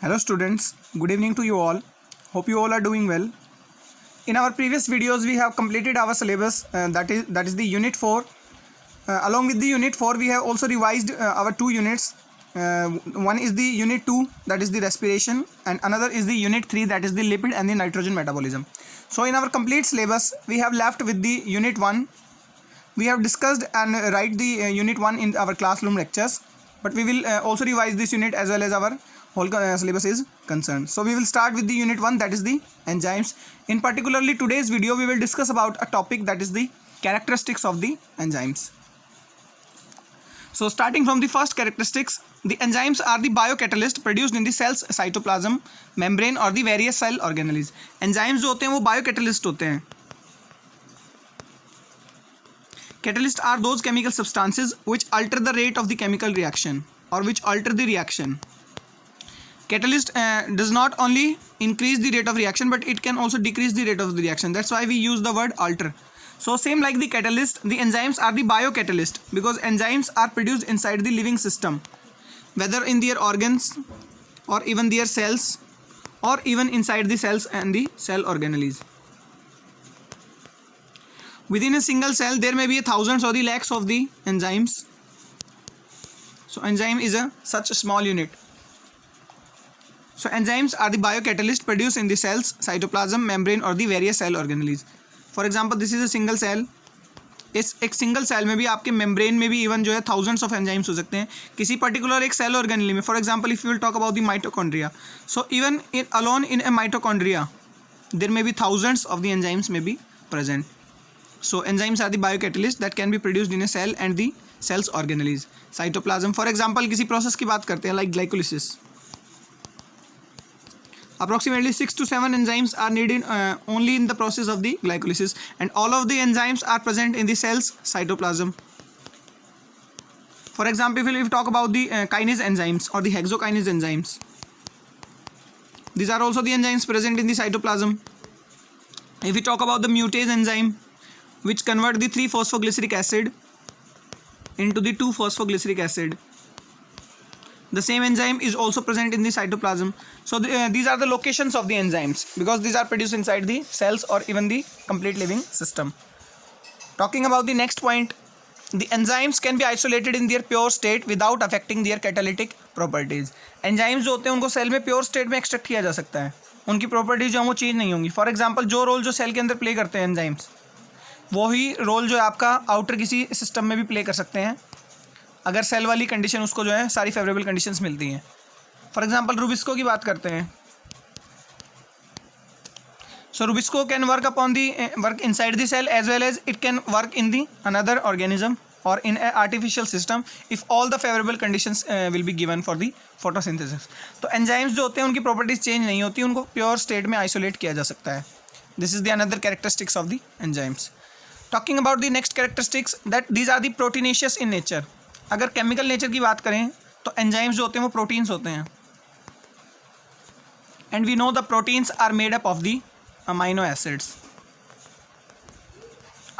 Hello students, good evening to you all. Hope you all are doing well. In our previous videos we have completed our syllabus that is the unit 4. Along with the unit 4 we have also revised our two units. One is the unit 2, that is the respiration, and another is the unit 3, that is the lipid and the nitrogen metabolism. So in our complete syllabus we have left with the unit 1. We have discussed and write the unit 1 in our classroom lectures, but we will also revise this unit as well as our whole syllabus is concerned. So we will start with the unit 1, that is the enzymes. In particularly today's video we will discuss about a topic that is the characteristics of the enzymes. So starting from the first characteristics, the enzymes are the biocatalyst produced in the cell's cytoplasm, membrane or the various cell organelles. Enzymes जो होते हैं वो biocatalyst होते हैं. Catalysts are those chemical substances which alter the rate of the chemical reaction or which alter the reaction. Catalyst does not only increase the rate of reaction but it can also decrease the rate of the reaction. That's why we use the word alter. So same like the catalyst, the enzymes are the biocatalyst because enzymes are produced inside the living system, whether in their organs or even their cells or even inside the cells and the cell organelles. Within a single cell there may be thousands or the lakhs of the enzymes. So enzyme is such a small unit. So enzymes are the biocatalyst produced in the cells, cytoplasm, membrane or the various cell organelles. For example, this is a single cell. इस एक single cell में भी आपके membrane में भी even जो है thousands of enzymes हो सकते हैं किसी पर्टिकुलर एक सेल ऑर्गेनेल में. For example if you will talk about the mitochondria, so even in alone in a mitochondria there may be thousands of the enzymes may be present. So enzymes are the biocatalyst that can be produced in a cell and the cell's organelles. Cytoplasm, for example, किसी process की बात करते हैं like glycolysis. Approximately 6 to 7 enzymes are needed only in the process of the glycolysis, and all of the enzymes are present in the cell's cytoplasm. For example, if we talk about the kinase enzymes or the hexokinase enzymes, these are also the enzymes present in the cytoplasm. If we talk about the mutase enzyme, which convert the 3-phosphoglyceric acid into the 2-phosphoglyceric acid, the same enzyme is also present in the cytoplasm. So these are the locations of the enzymes because these are produced inside the cells or even the complete living system. Talking about the next point, the enzymes can be isolated in their pure state without affecting their catalytic properties. Enzymes जो होते हैं उनको cell में pure state में extract किया जा सकता है, उनकी प्रॉपर्टीज जो है वो चेंज नहीं होंगी. फॉर एग्जाम्पल जो रोल जो सेल के अंदर प्ले करते हैं एंजाइम्स, वही रोल जो है आपका आउटर किसी सिस्टम में भी प्ले कर सकते हैं अगर सेल वाली कंडीशन उसको जो है सारी फेवरेबल कंडीशंस मिलती हैं. फॉर एग्जांपल रुबिस्को की बात करते हैं. So rubisco can work upon the work inside the cell as well as it can work in the another organism और in a artificial system if all the favourable conditions will be given for the photosynthesis. तो enzymes जो होते हैं उनकी properties change नहीं होती, उनको pure state में आइसोलेट किया जा सकता है. This is the another characteristics of the enzymes. Talking about the next characteristics that these are the proteinaceous in nature. अगर केमिकल नेचर की बात करें तो एंजाइम्स जो होते हैं वो प्रोटीन्स होते हैं, and we know the proteins are made up of the amino acids.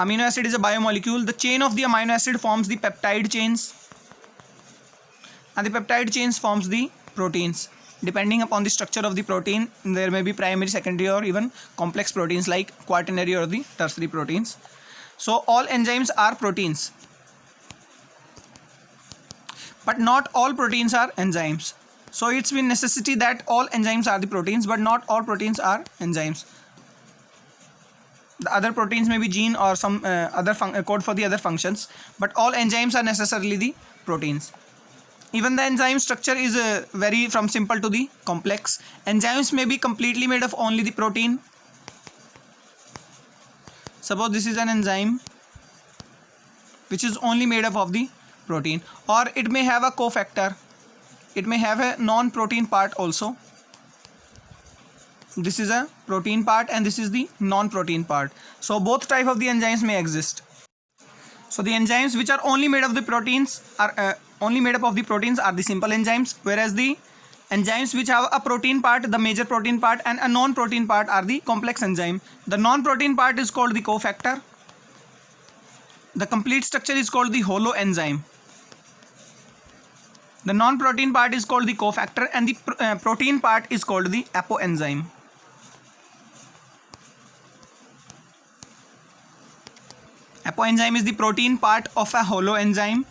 Amino acid is a biomolecule. The chain of the amino acid forms the peptide chains and the peptide chains forms the proteins. Depending upon the structure of the protein, there may be primary, secondary or even complex proteins like quaternary or the tertiary proteins. So all enzymes are proteins, but not all proteins are enzymes. So it's been necessity that all enzymes are the proteins, but not all proteins are enzymes. The other proteins may be gene or some other code for the other functions, but all enzymes are necessarily the proteins. Even the enzyme structure is vary from simple to the complex. Enzymes may be completely made of only the protein. Suppose this is an enzyme which is only made up of the protein, or it may have a cofactor. It may have a non-protein part also. This is a protein part and this is the non-protein part. So both type of the enzymes may exist. So the enzymes which are only made of the proteins are the simple enzymes, whereas the enzymes which have a protein part, the major protein part, and a non-protein part are the complex enzyme. The non-protein part is called the cofactor. The complete structure is called the holoenzyme. The non-protein part is called the cofactor and the protein part is called the apoenzyme. Apoenzyme is the protein part of a holoenzyme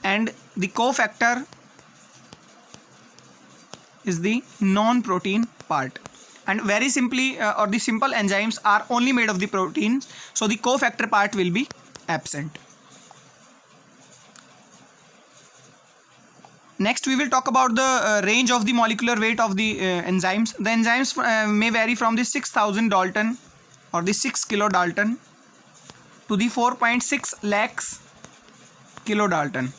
and the cofactor is the non-protein part. And very simply, or the simple enzymes are only made of the proteins, so the cofactor part will be absent. Next, we will talk about the range of the molecular weight of the enzymes. The enzymes may vary from the 6000 Dalton or the 6 kilodalton to the 4.6 lakhs kilodalton,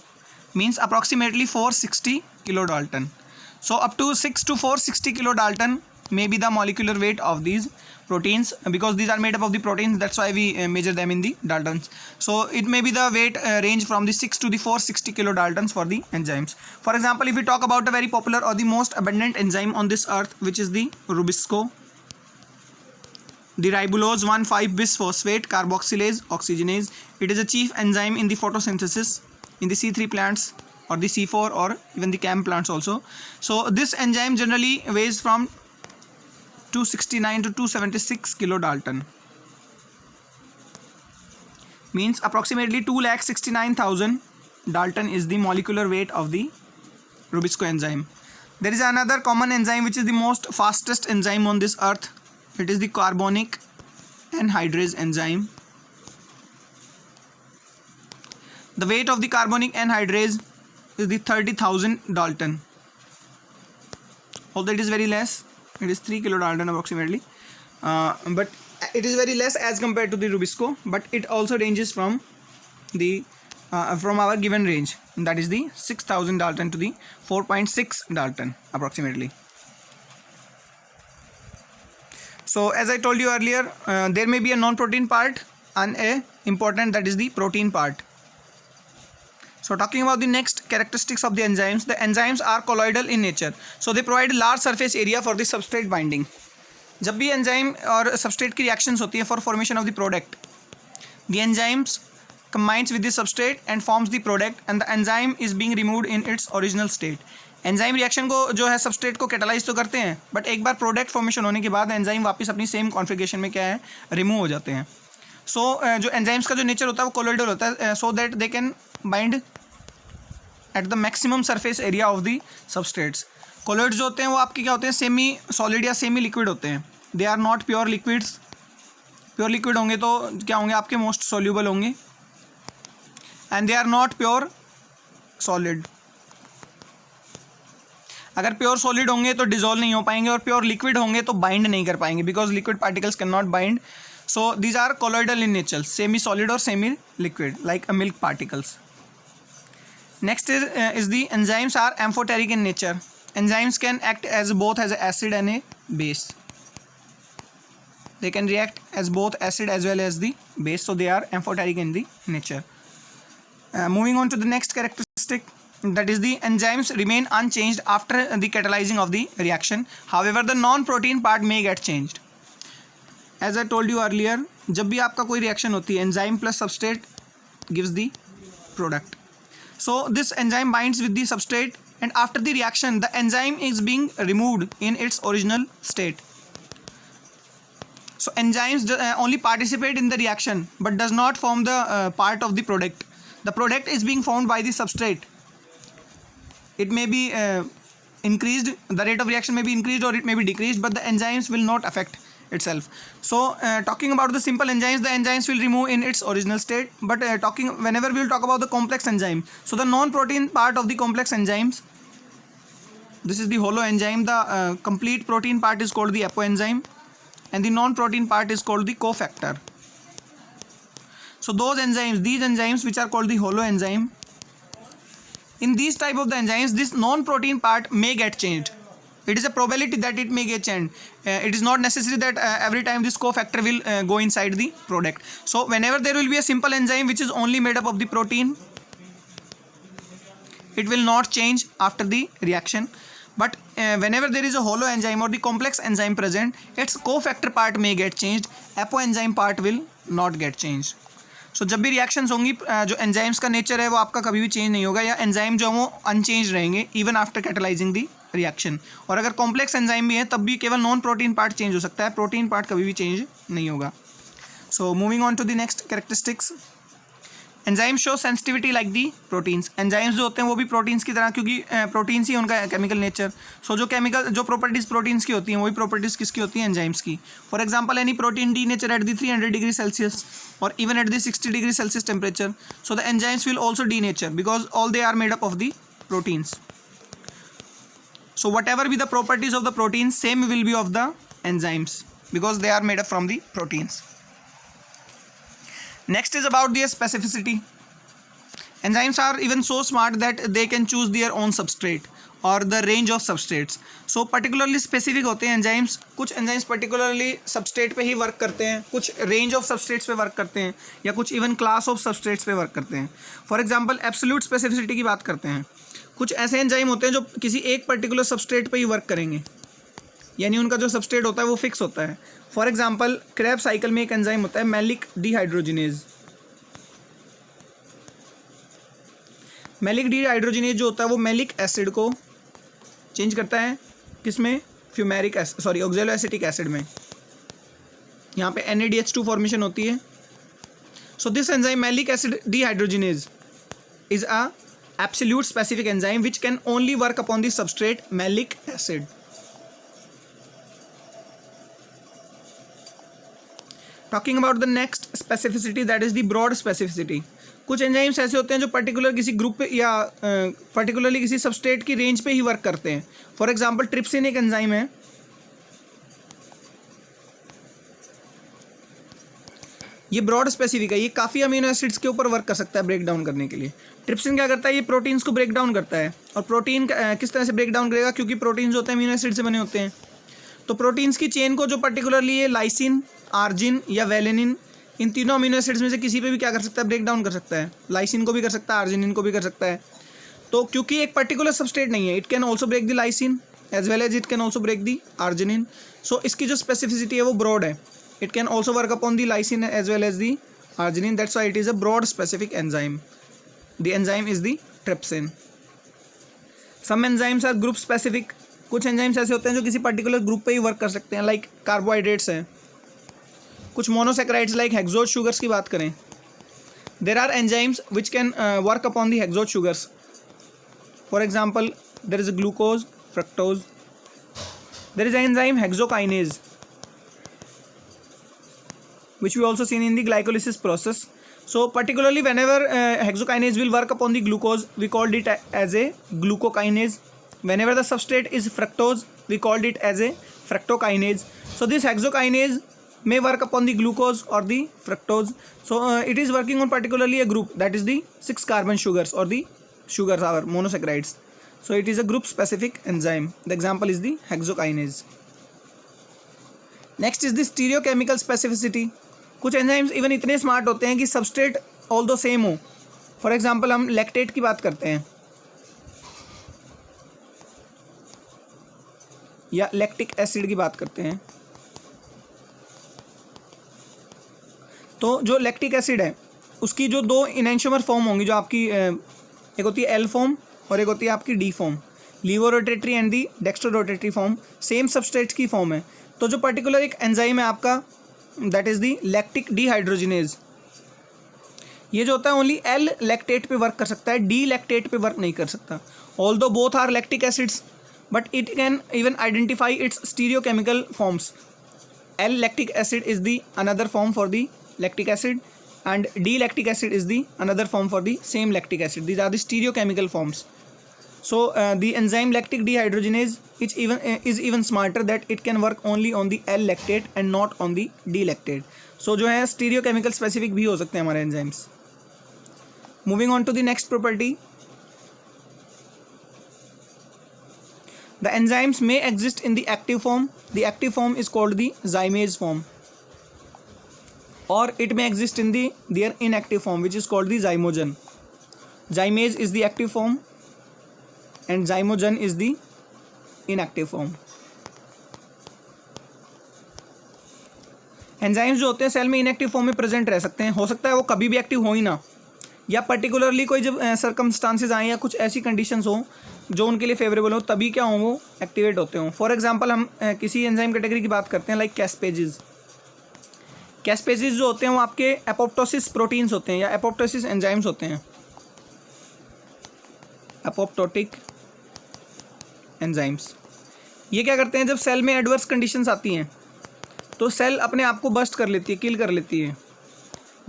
means approximately 460 kilodalton. So up to 6 to 460 kilodalton may be the molecular weight of these proteins, because these are made up of the proteins, that's why we measure them in the daltons. So it may be the weight range from the 6 to the 460 kilodaltons for the enzymes. For example, if we talk about a very popular or the most abundant enzyme on this earth, which is the Rubisco, the ribulose 1,5-bisphosphate carboxylase oxygenase. It is a chief enzyme in the photosynthesis in the C3 plants or the C4 or even the CAM plants also. So this enzyme generally weighs from 269 to 276 kilodalton, means approximately 2,69,000 dalton is the molecular weight of the Rubisco enzyme. There is another common enzyme which is the most fastest enzyme on this earth. It is the carbonic anhydrase enzyme. The weight of the carbonic anhydrase is the 30,000 dalton. Although it is very less, it is 3 kilodalton approximately, but it is very less as compared to the Rubisco, but it also ranges from the from our given range, that is the 6000 dalton to the 4.6 dalton approximately. So as I told you earlier, there may be a non-protein part and a important, that is the protein part. So talking about the next characteristics of the enzymes are colloidal in nature. So they provide large surface area for the substrate binding. जब भी enzyme और substrate की reactions होती है for formation of the product, the enzymes combines with the substrate and forms the product and the enzyme is being removed in its original state. Enzyme reaction को जो है substrate को catalyse तो करते हैं, बट एक बार प्रोडक्ट फॉर्मेशन होने के बाद एंजाइम वापस अपनी सेम कॉन्फ़िगरेशन में क्या है, रिमूव हो जाते हैं. सो जो एंजाइम्स का जो नेचर होता है वो कोलोइडल होता है, so that they can bind at the maximum surface area of the substrates. Colloids जो होते हैं वो आपके क्या होते हैं, सेमी सॉलिड या सेमी लिक्विड होते हैं. They are not pure liquids. Pure liquid होंगे तो क्या होंगे, आपके मोस्ट सोल्यूबल होंगे, and they are not pure solid. अगर प्योर सॉलिड होंगे तो डिजोल्व नहीं हो पाएंगे, और प्योर लिक्विड होंगे तो बाइंड नहीं कर पाएंगे, because liquid particles can not bind. So these are colloidal in nature, semi solid और semi liquid like a milk particles. Next is the enzymes are amphoteric in nature. Enzymes can act as both as acid and a base. They can react as both acid as well as the base, so they are amphoteric in the nature. Moving on to the next characteristic, that is the enzymes remain unchanged after the catalyzing of the reaction. However, the non-protein part may get changed. As I told you earlier, जब भी आपका कोई reaction होती है, enzyme plus substrate gives the product. So this enzyme binds with the substrate, and after the reaction, the enzyme is being removed in its original state. So enzymes only participate in the reaction but does not form the part of the product. The product is being formed by the substrate. It may be increased, the rate of reaction may be increased or it may be decreased, but the enzymes will not affect itself. So talking about the simple enzymes, the enzymes will remove in its original state, but whenever we will talk about the complex enzyme, so the non-protein part of the complex enzymes, this is the holoenzyme. The complete protein part is called the apoenzyme, and the non-protein part is called the cofactor. So those enzymes, these enzymes which are called the holoenzyme, in these type of the enzymes, this non-protein part may get changed. It is a probability that it may get changed. It is not necessary that every time this cofactor will go inside the product. So whenever there will be a simple enzyme which is only made up of the protein, it will not change after the reaction. But whenever there is a holoenzyme or the complex enzyme present, its cofactor part may get changed. Apoenzyme part will not get changed. सो जब भी reactions होंगी जो enzymes का nature है वो आपका कभी भी चेंज नहीं होगा, या एंजाइम जो वो अनचेंज रहेंगे इवन आफ्टर कैटलाइजिंग दी रिएक्शन। और अगर कॉम्प्लेक्स एंजाइम भी है तब भी केवल नॉन प्रोटीन पार्ट चेंज हो सकता है, प्रोटीन पार्ट कभी भी चेंज नहीं होगा। So moving on to the next characteristics, enzymes show sensitivity like the proteins. Enzymes जो होते हैं वो भी प्रोटीन्स की तरह, क्योंकि प्रोटीन्स ही उनका केमिकल नेचर। सो जो प्रॉपर्टीज़ प्रोटीन्स की होती हैं वही प्रॉपर्टीज़ किसकी होती हैं, एंजाइम्स की। For example any protein denature at the 300 degree Celsius और even at the 60 degree Celsius temperature, so the enzymes will also denature because all they are made up of the proteins. So whatever be the properties of the proteins, same will be of the enzymes because they are made up from the proteins. Next is about their specificity. Enzymes are even so smart that they can choose their own substrate or the range of substrates. So particularly specific होते हैं enzymes. कुछ enzymes particularly substrate पे ही work करते हैं, कुछ range of substrates पे work करते हैं, या कुछ even class of substrates पे work करते हैं. For example absolute specificity की बात करते हैं, कुछ ऐसे एंजाइम होते हैं जो किसी एक पर्टिकुलर सबस्ट्रेट पे ही वर्क करेंगे, यानी उनका जो सबस्ट्रेट होता है वो फिक्स होता है। फॉर एग्जांपल क्रेब साइकिल में एक एंजाइम होता है मैलिक डिहाइड्रोजिनेज। मैलिक डिहाइड्रोजिनेज जो होता है वो मैलिक एसिड को चेंज करता है किसमें, fumaric acid, sorry oxaloacetic acid में। यहाँ पे NADH2 फॉर्मेशन होती है। So this enzyme malic acid dehydrogenase is a absolute specific enzyme which can only work upon the substrate malic acid. Talking about the next specificity, that is the broad specificity. कुछ enzymes ऐसे होते हैं जो particular किसी group पे या particularly किसी substrate की रेंज पे ही वर्क करते हैं। फॉर एग्जांपल ट्रिप्सिन एक एंजाइम है, ये ब्रॉड स्पेसिफिक है, ये काफ़ी अमीनो एसिड्स के ऊपर वर्क कर सकता है ब्रेक डाउन करने के लिए। ट्रिप्सिन क्या करता है, ये प्रोटीन्स को ब्रेक डाउन करता है। और प्रोटीन किस तरह से ब्रेक डाउन करेगा, क्योंकि प्रोटीन्स होते हैं अमीनो एसिड से बने होते हैं। तो प्रोटीन्स की चेन को जो पर्टिकुलरली ये लाइसिन, आर्जिन या वेलेनिन, इन तीनों अमीनो एसिड्स में से किसी पे भी क्या कर सकता है, ब्रेक डाउन कर सकता है। लाइसिन को भी कर सकता है, आर्जिनिन को भी कर सकता है। तो क्योंकि एक पर्टिकुलर सबस्ट्रेट नहीं है, it can also break the lysine as well as it can also break the arginine. So इसकी जो स्पेसिफिसिटी है वो ब्रॉड है, it can also work upon the lysine as well as the arginine. That's why it is a broad specific enzyme. The enzyme is the trypsin. Some enzymes are group specific. कुछ enzymes ऐसे होते हैं जो किसी particular group पे ही work कर सकते हैं, लाइक कार्बोहाइड्रेट्स हैं। कुछ मोनोसेक्राइड्स लाइक हेक्सोज शुगर्स की बात करें, there are enzymes which can work upon the hexose sugars. For example there is glucose, fructose. There is enzyme hexokinase which we also seen in the glycolysis process. So particularly whenever hexokinase will work upon the glucose, we called it as a glucokinase. Whenever the substrate is fructose, we called it as a fructokinase. So this hexokinase may work upon the glucose or the fructose. So it is working on particularly a group, that is the 6 carbon sugars or the sugars or monosaccharides. So it is a group specific enzyme. The example is the hexokinase. Next is the stereochemical specificity. कुछ enzymes even इतने smart होते हैं कि substrate all दो same हो। For example हम lactate की बात करते हैं या लैक्टिक एसिड की बात करते हैं, तो जो लैक्टिक एसिड है उसकी जो दो इनैंशियोमर फॉर्म होंगी, जो आपकी एक होती है एल फॉर्म और एक होती है आपकी D form, laevo rotatory and the dextro rotatory form, same substrate की फॉर्म है। तो जो पर्टिकुलर एक एंजाइम है आपका, that is the lactic dehydrogenase, ये जो होता है ओनली एल लैक्टेट पे वर्क कर सकता है, डी लैक्टेट पे वर्क नहीं कर सकता। Although both are lactic acids but it can even identify its stereochemical forms. L lactic acid is the another form for the lactic acid and D-lactic acid is the another form for the same lactic acid. These are the stereochemical forms. So the enzyme lactic dehydrogenase is even smarter, that it can work only on the L-lactate and not on the D-lactate. So जो है stereochemical specific भी हो सकते हैं हमारे enzymes. Moving on to the next property. The enzymes may exist in the active form. The active form is called the zymase form. Or it may exist in their inactive form, which is called the zymogen. Zymase is the active form and zymogen is the inactive form. Enzymes जो होते हैं cell में inactive form में present रह सकते हैं, हो सकता है वो कभी भी एक्टिव हो ही ना, या पर्टिकुलरली कोई जब सर्कमस्टांसेस आए या कुछ ऐसी कंडीशंस हो जो उनके लिए फेवरेबल हो तभी क्या हो वो एक्टिवेट होते हों। फॉर एग्जांपल हम किसी एंजाइम कैटेगरी की बात करते हैं लाइक कैस्पेजेस। कैस्पेजेस जो होते हैं वो आपके एपोप्टोसिस प्रोटीन्स होते हैं या एपोप्टोसिस एंजाइम्स होते हैं, एपोप्टोटिक एंजाइम्स। ये क्या करते हैं, जब सेल में एडवर्स कंडीशंस आती हैं तो सेल अपने आप को बस्ट कर लेती है, किल कर लेती है।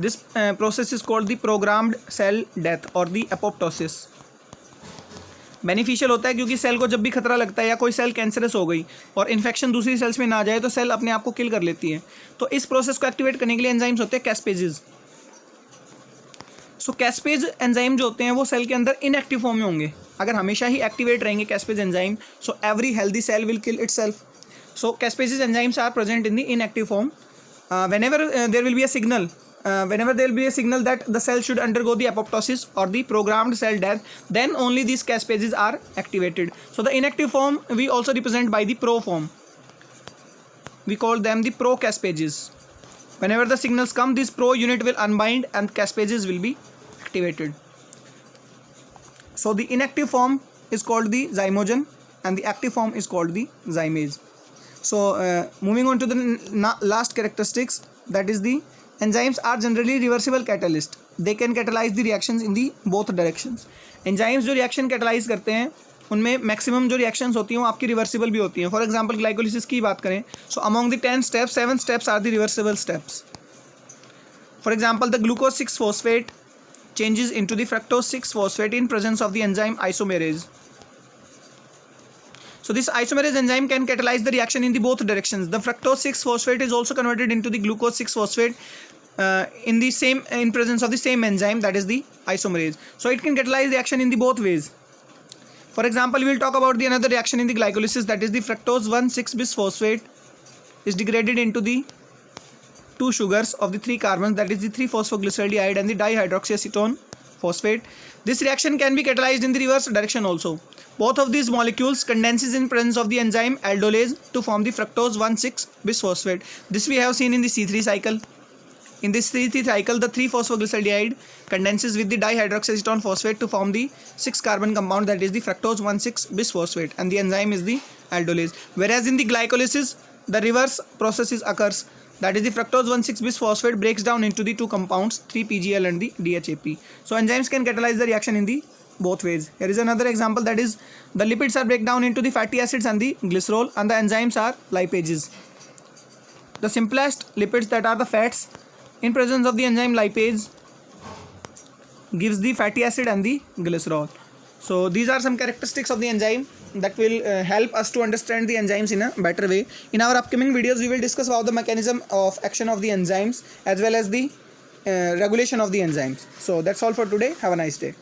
This process is called the programmed cell death or the apoptosis. Beneficial होता है क्योंकि सेल को जब भी खतरा लगता है या कोई सेल कैंसरस हो गई और इन्फेक्शन दूसरी सेल्स में ना जाए तो सेल अपने आप को किल कर लेती है। तो इस प्रोसेस को एक्टिवेट करने के लिए एंजाइम्स होते हैं कैस्पेजेस। सो कैस्पेज एंजाइम जो होते हैं वो सेल के अंदर इनएक्टिव फॉर्म में होंगे। अगर हमेशा ही एक्टिवेट रहेंगे caspase enzyme, so every healthy cell will kill itself. So caspases enzymes are present in the inactive form. whenever there will be a signal whenever there will be a signal that the cell should undergo the apoptosis or the programmed cell death, then only these caspases are activated. So the inactive form we also represent by the pro form. We call them the pro caspases. Whenever the signals come, this pro unit will unbind and caspases will be activated. So the inactive form is called the zymogen and the active form is called the zymase. So moving on to the last characteristics, that is the enzymes are generally reversible catalyst. They can catalyze the reactions in the both directions. Enzymes जो reaction catalyze करते हैं उनमें maximum जो reactions होती हैं वो आपकी reversible भी होती हैं। फॉर एग्जांपल ग्लाइकोलिसिस की बात करें, so among the 10 steps 7 steps are the reversible steps. For example the glucose 6 phosphate changes into the fructose 6 phosphate in presence of the enzyme isomerase. So this isomerase enzyme can catalyze the reaction in the both directions. The fructose 6 phosphate is also converted into the glucose 6 phosphate in presence of the same enzyme, that is the isomerase. So it can catalyze the reaction in the both ways. For example, we will talk about the another reaction in the glycolysis, that is the fructose 1,6 bisphosphate is degraded into the 2 sugars of the 3 carbons, that is the 3-phosphoglyceraldehyde and the dihydroxyacetone phosphate. This reaction can be catalyzed in the reverse direction also. Both of these molecules condenses in presence of the enzyme aldolase to form the fructose 1,6 bisphosphate. This we have seen in the C3 cycle. In this C3 cycle, the 3-phosphoglyceraldehyde condenses with the dihydroxyacetone phosphate to form the 6-carbon compound, that is the fructose 1,6 bisphosphate, and the enzyme is the aldolase. Whereas in the glycolysis, the reverse process occurs. That is the fructose 1,6 bisphosphate breaks down into the 2 compounds 3-PGL and the DHAP. So enzymes can catalyze the reaction in the both ways. Here is another example, that is the lipids are break down into the fatty acids and the glycerol, and the enzymes are lipases. The simplest lipids, that are the fats, in presence of the enzyme lipase gives the fatty acid and the glycerol. So these are some characteristics of the enzyme that will help us to understand the enzymes in a better way. In our upcoming videos, we will discuss about the mechanism of action of the enzymes as well as the regulation of the enzymes. So that's all for today. Have a nice day.